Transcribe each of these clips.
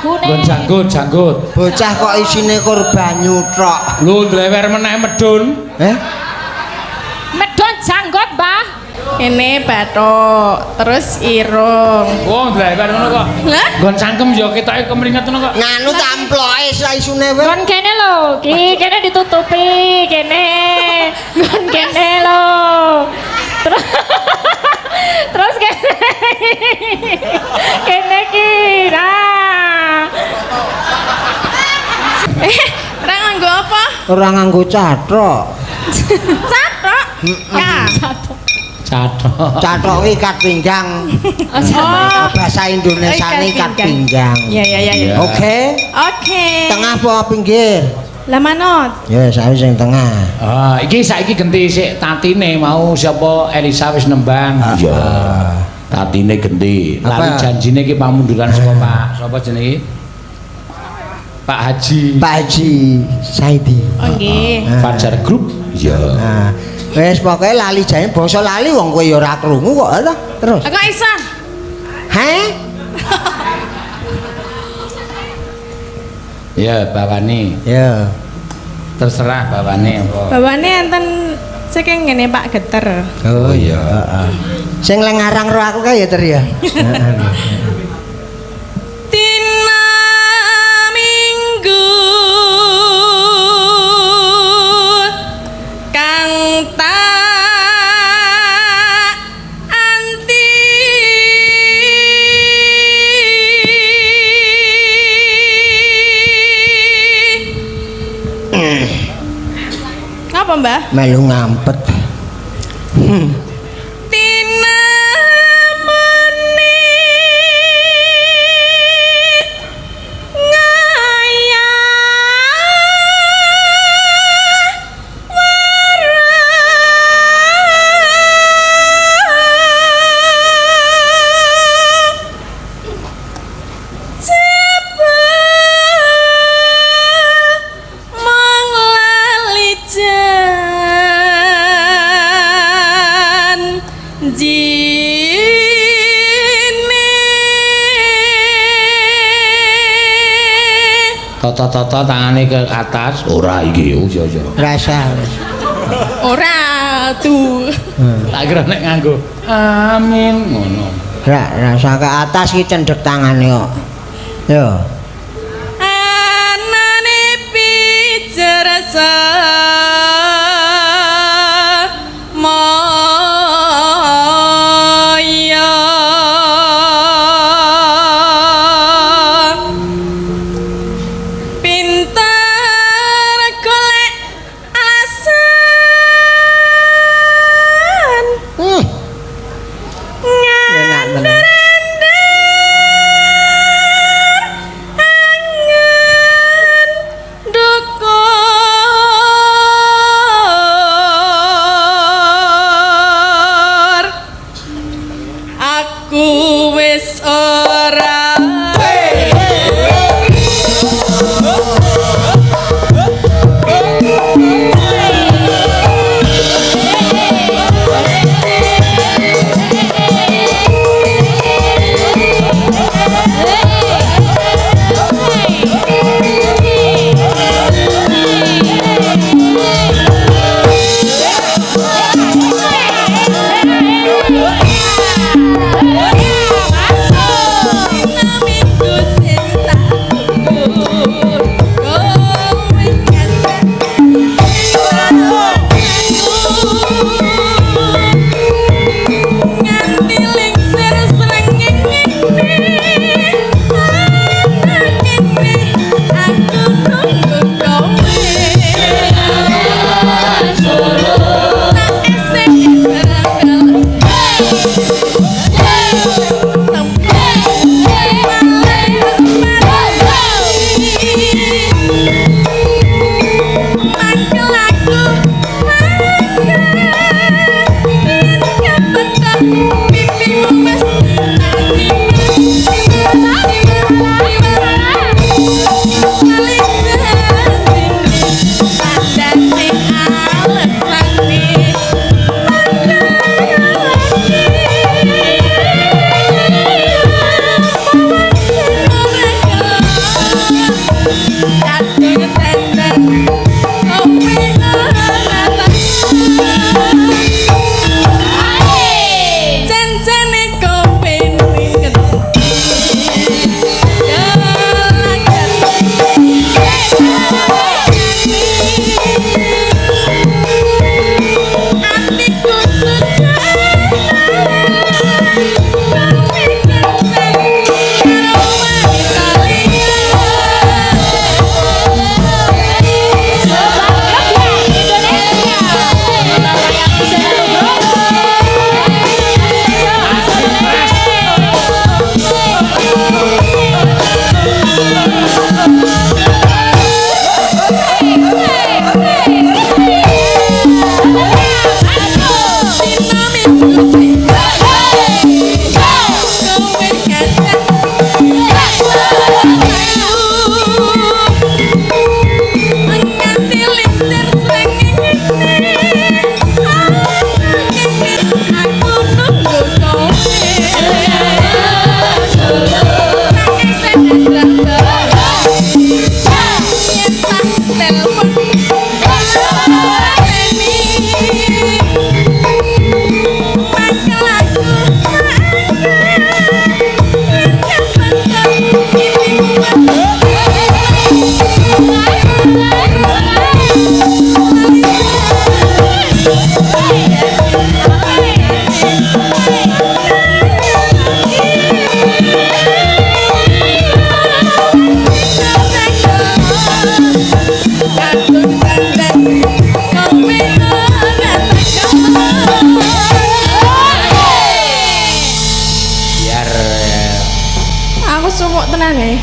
lagune. Nggon janggut. Bocah kok isine korban nyutrok. Lho ndlewer meneh medun. Medon janggut, Mbah. Ini bathuk, terus irung. Wong ndlewer ngono kok. Lah? Nggon cangkem ya ketoke kemringet ngono kok. Nganu tamploke saisune wae. Gon kene lho, ki kene ditutupi, kene. Gon kene lho. Terus terus kene. Kene ki. Nah. Ora nganggo apa? Ora nganggo cathok. Cathok. Ya. Cathok. Cathok ikat pinggang. Oh. Bahasa Indonesiane ikat pinggang. Ya. Oke. Tengah apa pinggir? Lah manut. Ya, saya sing tengah. Iki saiki genti sik tatine mau sapa Elisa wis nembang. Iya. Tatine genti. Lali janjine iki pamunduran saka Pak sapa jenenge? Pak Haji. Pak Haji Saidi. Oh nggih. Fajar Group. Iya. Nah, wis pokoke lali jane basa lali wong kowe ya ora krungu kok ta. Terus. Aku iso. Heh? Ya, bawane. Ya. Terserah bawane apa. Bawane enten saking ngene Pak Geter. Oh iya, heeh. Sing leng ngarang ro aku kae ya Ter ya. Heeh. Dina Minggu kang tak anti apa Mbah? Melu ngampet. Tina muni Toto-toto tangane ke atas. Ora iki, iya. Rasa. ora tuh. Tak kira nek nganggo amin ngono. Rasa ke atas ki cendhek tangane kok. Yo. Anane pijerasa moyo pinter golek alasan Enak tenan. dukun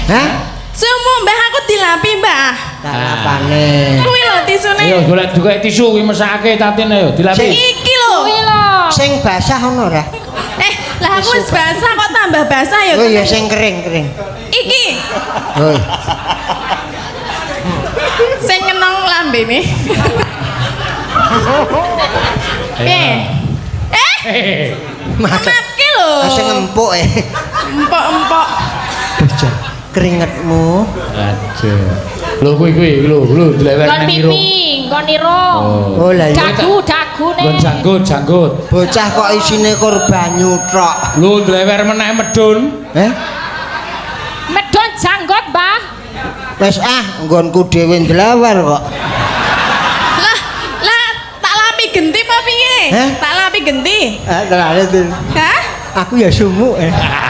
Hah? Sumu mbah aku dilapi, Mbah. Lapane. Kuwi lho tisune. Ayo golek juga tisu kuwi mesake tatine ayo dilapi. Iki lho. Kuwi lho. Sing basah ono ora? Lah aku wis basah kok tambah basah ya. Oh iya sing kering. Iki Oh. sing ngenong lambene. Mapke lho. Sing empuk Empok-empok. keringetmu. Aduh. Lho kuwi lho dilewer Kon nang irung. pipi, kon irung. Oh lah iya. Dagu-dagune. Nggon janggut. Bocah kok isine korban nyutrok. Lho dilewer meneh medun. Medon janggot, Mbah. Wes nggonku dhewe ndlewer kok. Lah tak lapi genti apa piye? Heh? Tak lapi genti. Terus Hah? aku ya sumuk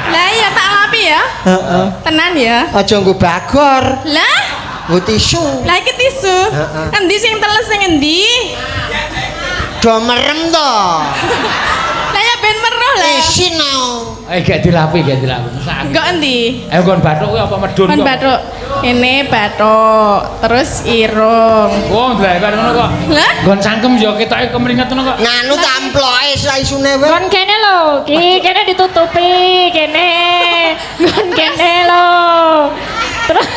Lah iya tak lapi ya. Heeh. Tenan ya. Aja nggo bagor, Lah, nggo tisu. lah iki tisu. Heeh. Endi sing teles sing endi? Do merem to. Lah ya ben meroh lah. Isin aku. Ayo gak dilapi. Mesake. Enggak endi? Ayo nggon bathuk kuwi apa medun Kon kok? bathuk. Ini bathuk, terus irung. Wong dilewer ngono kok. Lah, Nggon cangkem ya ketoke kemringet ngono kok. Nganu tamploke saisune wae. Kon kene lho, ki kene ditutupi, kene. Kon kene lho. Terus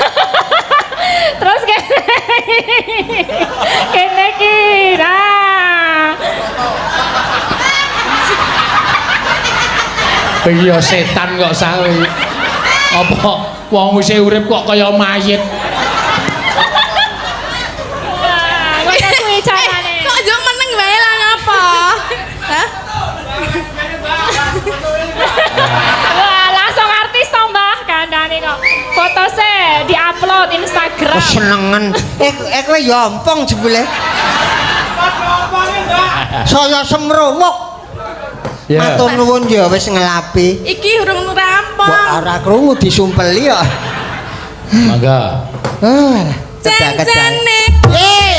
terus kene. Kene ki. Nah. Iya setan kok sawe. Apa wong wis urip kok kaya mayit. Wah, ngono kuwi carane. kok yo meneng wae lah ngapa? Hah? Wah, langsung artis to, Mbah, kandhane kok. Fotose diupload Instagram. Kesenengan. Kowe ya ompong jebule. Saya semrowok. Ya. Matur nuwun ya wis ngelapi. Iki urung rampung. Kok ora krungu disumpeli ya. Mangga. Ah, kedak-kedak. Jancane. Eh.